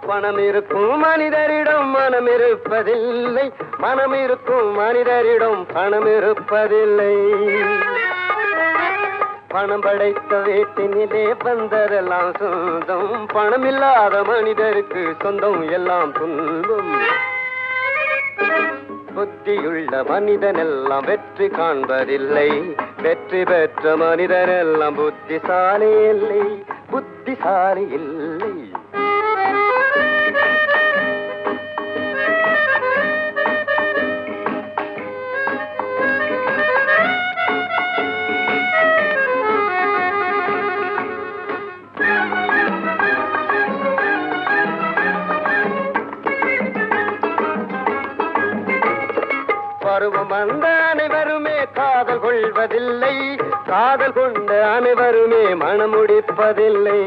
பணம் இருக்கும் மனிதரிடம் மனம் இருப்பதில்லை, மனம் இருக்கும் மனிதரிடம் பணம் இருப்பதில்லை. பணம் படைத்த வீட்டினிலே வந்ததெல்லாம் சொந்தம், பணமில்லாத மனிதருக்கு சொந்தம் எல்லாம் துன்பம். புத்தியுள்ள மனிதனெல்லாம் வெற்றி காண்பதில்லை, வெற்றி பெற்ற மனிதனெல்லாம் புத்திசாலி இல்லை, புத்திசாலி இல்லை. பருவம் வந்த அனைவருமே காதல் கொள்வதில்லை, காதல் கொண்ட அனைவருமே மனம் முடிப்பதில்லை.